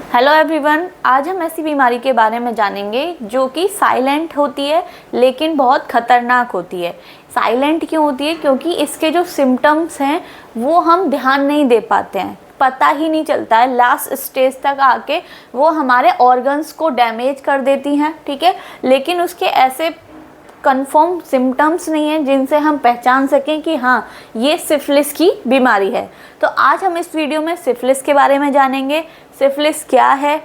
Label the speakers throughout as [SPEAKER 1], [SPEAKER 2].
[SPEAKER 1] Hello everyone, आज हम ऐसी बीमारी के बारे में जानेंगे जो कि साइलेंट होती है लेकिन बहुत ख़तरनाक होती है। साइलेंट क्यों होती है? क्योंकि इसके जो सिम्टम्स हैं वो हम ध्यान नहीं दे पाते हैं, पता ही नहीं चलता है। लास्ट स्टेज तक आके वो हमारे ऑर्गन्स को डैमेज कर देती हैं, ठीक है। लेकिन उसके ऐसे कंफर्म सिम्टम्स नहीं हैं जिनसे हम पहचान सकें कि हाँ ये सिफिलिस की बीमारी है। तो आज हम इस वीडियो में सिफिलिस के बारे में जानेंगे। सिफिलिस क्या है,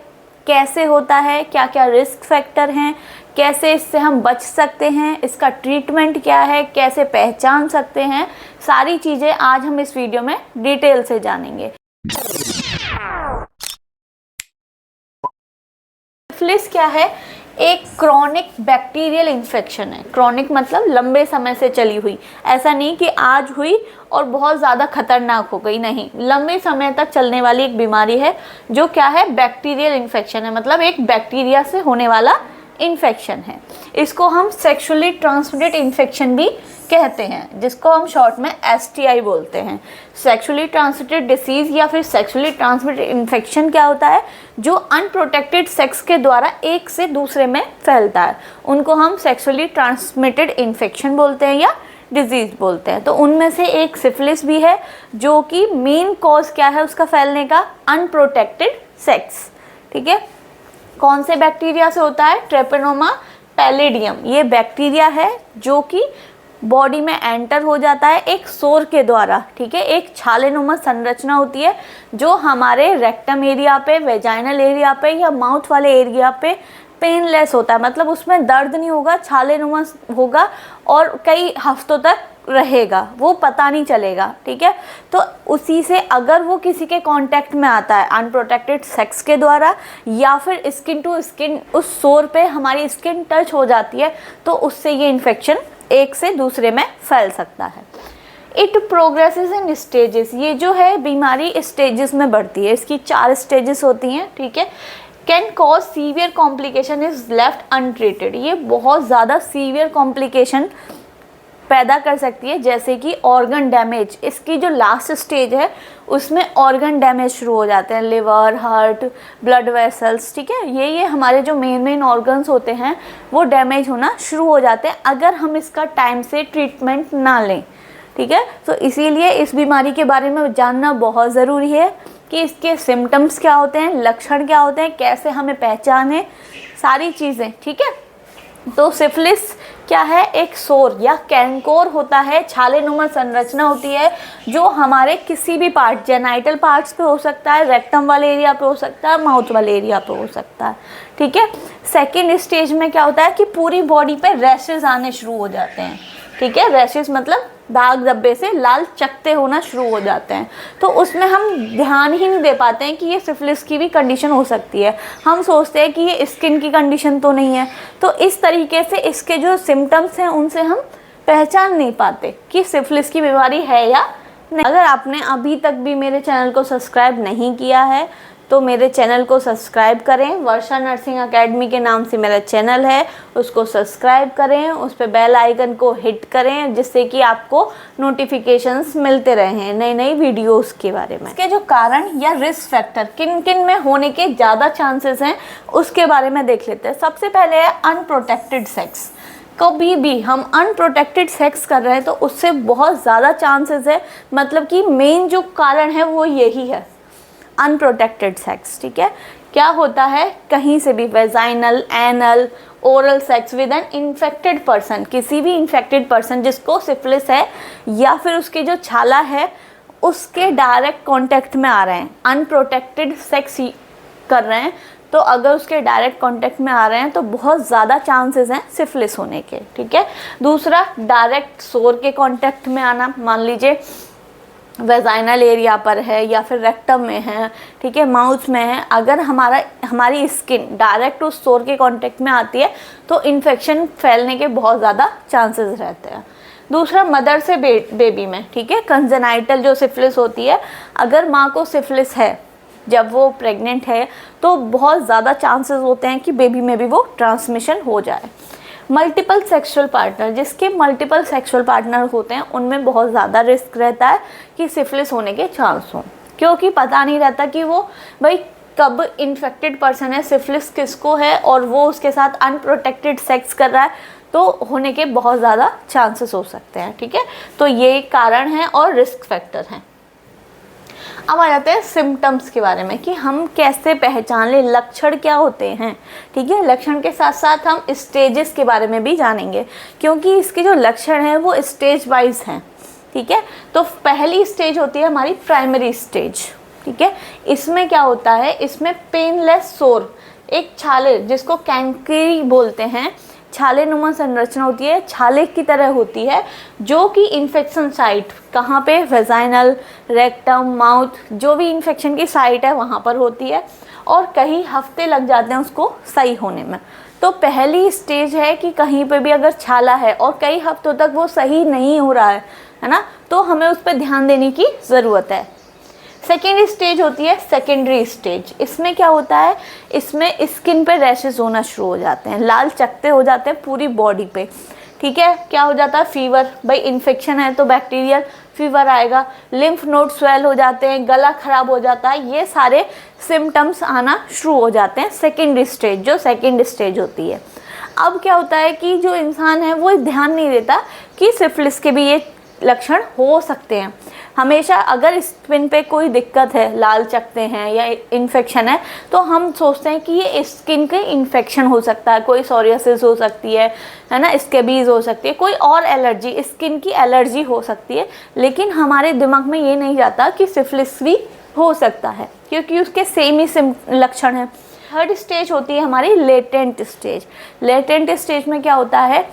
[SPEAKER 1] कैसे होता है, क्या क्या रिस्क फैक्टर हैं, कैसे इससे हम बच सकते हैं, इसका ट्रीटमेंट क्या है, कैसे पहचान सकते हैं, सारी चीज़ें आज हम इस वीडियो में डिटेल से जानेंगे। सिफिलिस क्या है? एक क्रॉनिक बैक्टीरियल इन्फेक्शन है। क्रॉनिक मतलब लंबे समय से चली हुई, ऐसा नहीं कि आज हुई और बहुत ज़्यादा खतरनाक हो गई, नहीं, लंबे समय तक चलने वाली एक बीमारी है जो क्या है, बैक्टीरियल इन्फेक्शन है। मतलब एक बैक्टीरिया से होने वाला इन्फेक्शन है। इसको हम सेक्सुअली ट्रांसमिटेड इन्फेक्शन भी कहते हैं, जिसको हम शॉर्ट में STI बोलते हैं। सेक्सुअली ट्रांसमिटेड डिसीज़ या फिर सेक्सुअली ट्रांसमिटेड इन्फेक्शन क्या होता है? जो अनप्रोटेक्टेड सेक्स के द्वारा एक से दूसरे में फैलता है, उनको हम सेक्सुअली ट्रांसमिटेड इन्फेक्शन बोलते हैं या डिजीज़ बोलते हैं। तो उनमें से एक सिफिलिस भी है, जो कि मेन कॉज क्या है उसका फैलने का? अनप्रोटेक्टेड सेक्स, ठीक है। कौन से बैक्टीरिया से होता है? ट्रेपोनोमा पैलिडियम। ये बैक्टीरिया है जो कि बॉडी में एंटर हो जाता है एक सोर के द्वारा, ठीक है। एक छालेनुमा संरचना होती है जो हमारे रेक्टम एरिया पे, वेजाइनल एरिया पे या माउथ वाले एरिया पे पेनलेस होता है। मतलब उसमें दर्द नहीं होगा, छालेनुमा होगा और कई हफ्तों तक रहेगा, वो पता नहीं चलेगा, ठीक है। तो उसी से अगर वो किसी के कांटेक्ट में आता है अनप्रोटेक्टेड सेक्स के द्वारा या फिर स्किन टू स्किन, उस सोर पे हमारी स्किन टच हो जाती है, तो उससे ये इन्फेक्शन एक से दूसरे में फैल सकता है। It progresses in stages. ये जो है बीमारी स्टेजेस में बढ़ती है, इसकी 4 स्टेजेस होती हैं, ठीक है। Can cause severe complication is left untreated. ये बहुत ज़्यादा सीवियर कॉम्प्लिकेशन पैदा कर सकती है, जैसे कि ऑर्गन डैमेज। इसकी जो लास्ट स्टेज है उसमें ऑर्गन डैमेज शुरू हो जाते हैं, लिवर, हार्ट, ब्लड वेसल्स, ठीक है। ये हमारे जो मेन ऑर्गन्स होते हैं वो डैमेज होना शुरू हो जाते हैं अगर हम इसका टाइम से ट्रीटमेंट ना लें, ठीक है। तो इसीलिए इस बीमारी के बारे में जानना बहुत ज़रूरी है कि इसके सिम्टम्स क्या होते हैं, लक्षण क्या होते हैं, कैसे हमें पहचानें, सारी चीज़ें, ठीक है। तो सिफिलिस क्या है? एक सोर या कैंकोर होता है, छालेनुमा संरचना होती है जो हमारे किसी भी पार्ट, जेनाइटल पार्ट्स पे हो सकता है, रेक्टम वाले एरिया पे हो सकता है, माउथ वाले एरिया पे हो सकता है, ठीक है। सेकेंड स्टेज में क्या होता है कि पूरी बॉडी पे रैशेज आने शुरू हो जाते हैं, ठीक है। रैशेज मतलब दाग धब्बे से लाल चकत्ते होना शुरू हो जाते हैं। तो उसमें हम ध्यान ही नहीं दे पाते हैं कि ये सिफिलिस की भी कंडीशन हो सकती है। हम सोचते हैं कि ये स्किन की कंडीशन तो नहीं है। तो इस तरीके से इसके जो सिम्टम्स हैं उनसे हम पहचान नहीं पाते कि सिफिलिस की बीमारी है या नहीं। अगर आपने अभी तक भी मेरे चैनल को सब्सक्राइब नहीं किया है तो मेरे चैनल को सब्सक्राइब करें। वर्षा नर्सिंग एकेडमी के नाम से मेरा चैनल है, उसको सब्सक्राइब करें, उस पर बेल आइकन को हिट करें जिससे कि आपको नोटिफिकेशंस मिलते रहें नई नई वीडियोस के बारे में। इसके जो कारण या रिस्क फैक्टर किन किन में होने के ज़्यादा चांसेस हैं उसके बारे में देख लेते हैं। सबसे पहले है अनप्रोटेक्टेड सेक्स। कभी भी हम अनप्रोटेक्टेड सेक्स कर रहे हैं तो उससे बहुत ज़्यादा चांसेस है, मतलब कि मेन जो कारण है वो यही है, अनप्रोटेक्टेड सेक्स, ठीक है। क्या होता है, कहीं से भी vaginal, anal, oral sex with an infected person, किसी भी इन्फेक्टेड पर्सन जिसको सिफिलिस है या फिर उसके जो छाला है उसके डायरेक्ट कांटेक्ट में आ रहे हैं, अनप्रोटेक्टेड सेक्स कर रहे हैं, तो अगर उसके डायरेक्ट कांटेक्ट में आ रहे हैं तो बहुत ज़्यादा चांसेस हैं सिफिलिस होने के, ठीक है। दूसरा, डायरेक्ट सोर के कांटेक्ट में आना। मान लीजिए वेजाइनल एरिया पर है या फिर रेक्टम में है, ठीक है, माउथ में है, अगर हमारी स्किन डायरेक्ट उस सोर के कांटेक्ट में आती है तो इन्फेक्शन फैलने के बहुत ज़्यादा चांसेस रहते हैं। दूसरा, मदर से बेबी में, ठीक है, कंजेनाइटल जो सिफिलिस होती है, अगर माँ को सिफिलिस है जब वो प्रेग्नेंट है तो बहुत ज़्यादा चांसेस होते हैं कि बेबी में भी वो ट्रांसमिशन हो जाए। मल्टीपल सेक्सुअल पार्टनर, जिसके मल्टीपल सेक्सुअल पार्टनर होते हैं उनमें बहुत ज़्यादा रिस्क रहता है कि सिफिलिस होने के चांस हों, क्योंकि पता नहीं रहता कि वो भाई कब इन्फेक्टेड पर्सन है, सिफिलिस किसको है और वो उसके साथ अनप्रोटेक्टेड सेक्स कर रहा है, तो होने के बहुत ज़्यादा चांसेस हो सकते हैं। ठीक है, तो ये कारण है और रिस्क फैक्टर हैं। अब आ जाते हैं सिम्टम्स के बारे में कि हम कैसे पहचान लें, लक्षण क्या होते हैं। ठीक है, लक्षण के साथ साथ हम स्टेजेस के बारे में भी जानेंगे, क्योंकि इसके जो लक्षण हैं वो स्टेज वाइज हैं। ठीक है, तो पहली स्टेज होती है हमारी प्राइमरी स्टेज। ठीक है, इसमें क्या होता है, इसमें पेनलेस सोर, एक छाले जिसको कैंकरी बोलते हैं, छाले नुमा संरचना होती है, छाले की तरह होती है, जो कि इन्फेक्शन साइट कहाँ पे, वेजाइनल, रेक्टम, माउथ, जो भी इन्फेक्शन की साइट है वहाँ पर होती है, और कई हफ्ते लग जाते हैं उसको सही होने में। तो पहली स्टेज है कि कहीं पे भी अगर छाला है और कई हफ्तों तक वो सही नहीं हो रहा है ना, तो हमें उस पर ध्यान देने की ज़रूरत है। सेकेंड स्टेज होती है सेकेंडरी स्टेज। इसमें क्या होता है, इसमें स्किन पे रैशेस होना शुरू हो जाते हैं, लाल चकत्ते हो जाते हैं पूरी बॉडी पे। ठीक है, क्या हो जाता है, फीवर, भाई इन्फेक्शन है तो बैक्टीरियल फीवर आएगा, लिम्फ नोड स्वेल हो जाते हैं, गला खराब हो जाता है, ये सारे सिम्टम्स आना शुरू हो जाते हैं सेकेंडरी स्टेज, जो सेकेंड स्टेज होती है। अब क्या होता है कि जो इंसान है वो ध्यान नहीं देता कि सिफिलिस के भी ये लक्षण हो सकते हैं। हमेशा अगर स्किन पे कोई दिक्कत है, लाल चकते हैं या इन्फेक्शन है, तो हम सोचते हैं कि ये स्किन के इन्फेक्शन हो सकता है, कोई सोरियासिस हो सकती है ना, स्कैबीज हो सकती है, कोई और एलर्जी, स्किन की एलर्जी हो सकती है। लेकिन हमारे दिमाग में ये नहीं जाता कि सिफिलिस भी हो सकता है, क्योंकि उसके सेम ही लक्षण हैं। थर्ड स्टेज होती है हमारी लेटेंट स्टेज। लेटेंट स्टेज में क्या होता है,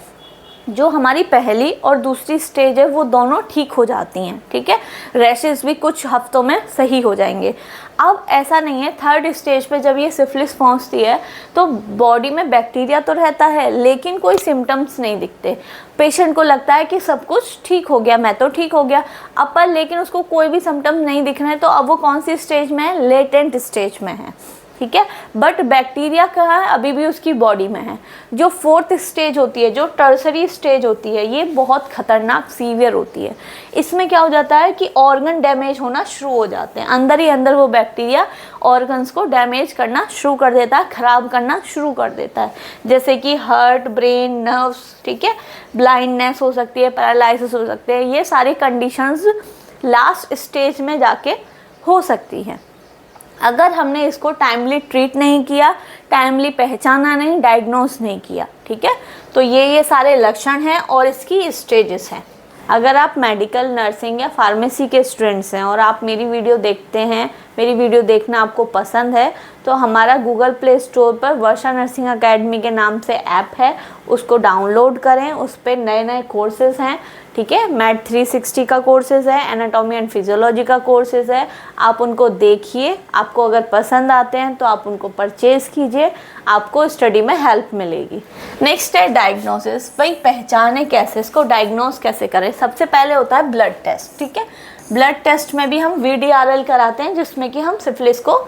[SPEAKER 1] जो हमारी पहली और दूसरी स्टेज है वो दोनों ठीक हो जाती हैं। ठीक है, रैशेस भी कुछ हफ्तों में सही हो जाएंगे। अब ऐसा नहीं है, थर्ड स्टेज पे जब ये सिफिलिस पहुंचती है तो बॉडी में बैक्टीरिया तो रहता है लेकिन कोई सिम्टम्स नहीं दिखते। पेशेंट को लगता है कि सब कुछ ठीक हो गया, मैं तो ठीक हो गया, अब पर लेकिन उसको कोई भी सिम्टम्स नहीं दिख रहे हैं, तो अब वो कौन सी स्टेज में है, लेटेंट स्टेज में है। ठीक है, बट बैक्टीरिया कहाँ है, अभी भी उसकी बॉडी में है। जो फोर्थ स्टेज होती है, जो टर्सरी स्टेज होती है, ये बहुत खतरनाक सीवियर होती है। इसमें क्या हो जाता है कि ऑर्गन डैमेज होना शुरू हो जाते हैं, अंदर ही अंदर वो बैक्टीरिया ऑर्गन्स को डैमेज करना शुरू कर देता है, ख़राब करना शुरू कर देता है, जैसे कि हार्ट, ब्रेन, नर्व्स। ठीक है, ब्लाइंडनेस हो सकती है, पैरालिसिस हो सकते हैं, ये सारी कंडीशंस लास्ट स्टेज में जाके हो सकती हैं अगर हमने इसको टाइमली ट्रीट नहीं किया, टाइमली पहचाना नहीं, डायग्नोस नहीं किया। ठीक है, तो ये सारे लक्षण हैं और इसकी स्टेजेस हैं। अगर आप मेडिकल, नर्सिंग या फार्मेसी के स्टूडेंट्स हैं और आप मेरी वीडियो देखते हैं, मेरी वीडियो देखना आपको पसंद है, तो हमारा गूगल प्ले स्टोर पर वर्षा नर्सिंग एकेडमी के नाम से ऐप है, उसको डाउनलोड करें। उस पर नए नए कोर्सेज हैं। ठीक है, मैथ 360 का कोर्सेज है, एनाटॉमी एंड फिजियोलॉजी का कोर्सेज है, आप उनको देखिए, आपको अगर पसंद आते हैं तो आप उनको परचेज़ कीजिए, आपको स्टडी में हेल्प मिलेगी। नेक्स्ट है डायग्नोसिस। भाई पहचाने कैसे, इसको डायग्नोस कैसे करें। सबसे पहले होता है ब्लड टेस्ट। ठीक है, ब्लड टेस्ट में भी हम VDRL कराते हैं, जिसमें कि हम सिफिलिस को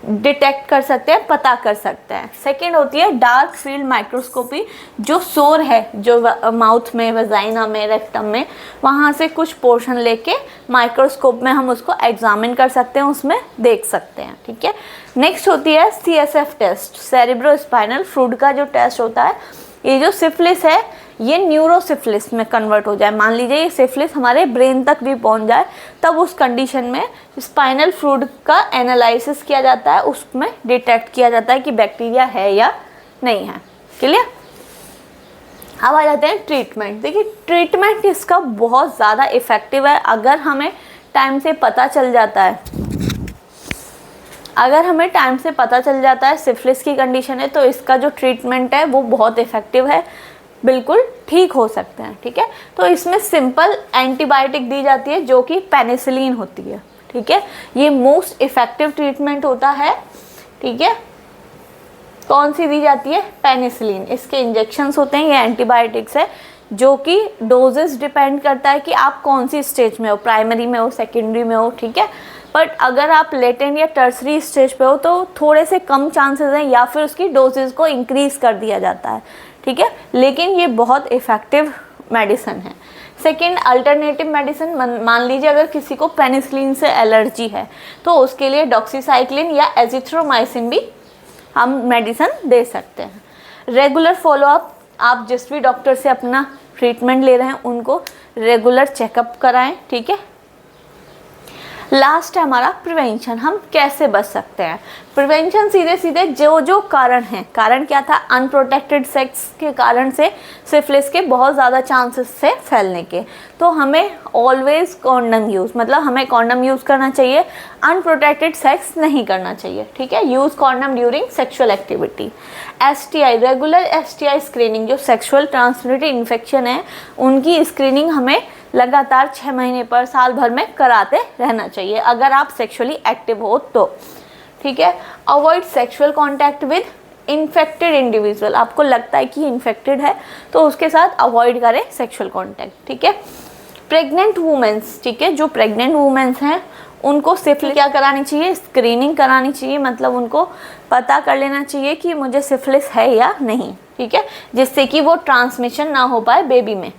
[SPEAKER 1] डिटेक्ट कर सकते हैं, पता कर सकते हैं। सेकेंड होती है डार्क फील्ड माइक्रोस्कोपी। जो सोर है, जो माउथ में, वजाइना में, रेक्टम में, वहाँ से कुछ पोर्शन लेके माइक्रोस्कोप में हम उसको एग्जामिन कर सकते हैं, उसमें देख सकते हैं। ठीक है, नेक्स्ट होती है CSF test, cerebrospinal fluid का जो टेस्ट होता है। ये जो सिफिलिस है ये न्यूरोसिफिलिस में कन्वर्ट हो जाए, मान लीजिए ये सिफिलिस हमारे ब्रेन तक भी पहुंच जाए, तब उस कंडीशन में स्पाइनल फ्लूइड का एनालिसिस किया जाता है, उसमें डिटेक्ट किया जाता है कि बैक्टीरिया है या नहीं है। क्लियर। अब आ जाते हैं ट्रीटमेंट। देखिए ट्रीटमेंट इसका बहुत ज़्यादा इफ़ेक्टिव है अगर हमें टाइम से पता चल जाता है। अगर हमें टाइम से पता चल जाता है सिफिलिस की कंडीशन है, तो इसका जो ट्रीटमेंट है वो बहुत इफ़ेक्टिव है, बिल्कुल ठीक हो सकते हैं। ठीक है, तो इसमें सिंपल एंटीबायोटिक दी जाती है जो कि पेनिसिलिन होती है। ठीक है, ये मोस्ट इफ़ेक्टिव ट्रीटमेंट होता है। ठीक है, कौन सी दी जाती है, पेनिसिलिन। इसके इंजेक्शंस होते हैं, ये एंटीबायोटिक्स है, जो कि डोजेस डिपेंड करता है कि आप कौन सी स्टेज में हो, प्राइमरी में हो, सेकेंडरी में हो। ठीक है, बट अगर आप लेटेंट या टर्सरी स्टेज पे हो तो थोड़े से कम चांसेस हैं, या फिर उसकी डोजेस को इंक्रीज़ कर दिया जाता है। ठीक है, लेकिन ये बहुत इफ़ेक्टिव मेडिसिन है। सेकेंड अल्टरनेटिव मेडिसिन, मान लीजिए अगर किसी को पेनिसिलिन से एलर्जी है तो उसके लिए डॉक्सीसाइक्लिन या एजिथ्रोमाइसिन भी हम मेडिसिन दे सकते हैं। रेगुलर फॉलोअप, आप जिस भी डॉक्टर से अपना ट्रीटमेंट ले रहे हैं उनको रेगुलर चेकअप कराएं, ठीक है। लास्ट है हमारा प्रिवेंशन, हम कैसे बच सकते हैं। प्रिवेंशन सीधे सीधे जो कारण हैं, कारण क्या था, अनप्रोटेक्टेड सेक्स के कारण से सिफिलिस के बहुत ज़्यादा चांसेस से फैलने के। तो हमें ऑलवेज कॉन्डम यूज़, मतलब हमें कॉन्डम यूज़ करना चाहिए, अनप्रोटेक्टेड सेक्स नहीं करना चाहिए, ठीक है। Use condom during sexual activity. STI, regular STI screening, जो सेक्सुअल ट्रांसमिटेड इन्फेक्शन है उनकी स्क्रीनिंग हमें लगातार 6 महीने पर, साल भर में कराते रहना चाहिए अगर आप सेक्सुअली एक्टिव हो तो, ठीक है। Avoid sexual contact with infected individual, आपको लगता है कि इन्फेक्टेड है तो उसके साथ अवॉइड करें सेक्सुअल कॉन्टैक्ट, ठीक है। प्रेग्नेंट वुमेन्स, ठीक है, जो प्रेग्नेंट वुमेन्स हैं उनको सिफिलिस क्या करानी चाहिए, स्क्रीनिंग करानी चाहिए, मतलब उनको पता कर लेना चाहिए कि मुझे सिफिलिस है या नहीं, ठीक है, जिससे कि वो ट्रांसमिशन ना हो पाए बेबी में।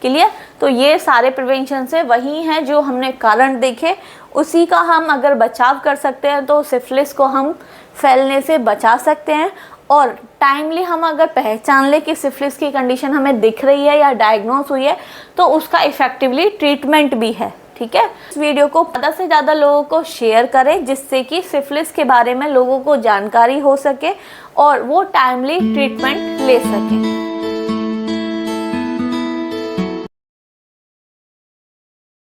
[SPEAKER 1] क्लियर। तो ये सारे प्रिवेंशन से वही हैं जो हमने कारण देखे, उसी का हम अगर बचाव कर सकते हैं तो सिफिलिस को हम फैलने से बचा सकते हैं। और टाइमली हम अगर पहचान ले कि सिफिलिस की कंडीशन हमें दिख रही है या डायग्नोस हुई है तो उसका इफेक्टिवली ट्रीटमेंट भी है, ठीक है। इस वीडियो को ज़्यादा से ज़्यादा लोगों को शेयर करें जिससे कि सिफिलिस के बारे में लोगों को जानकारी हो सके और वो टाइमली ट्रीटमेंट ले सकें।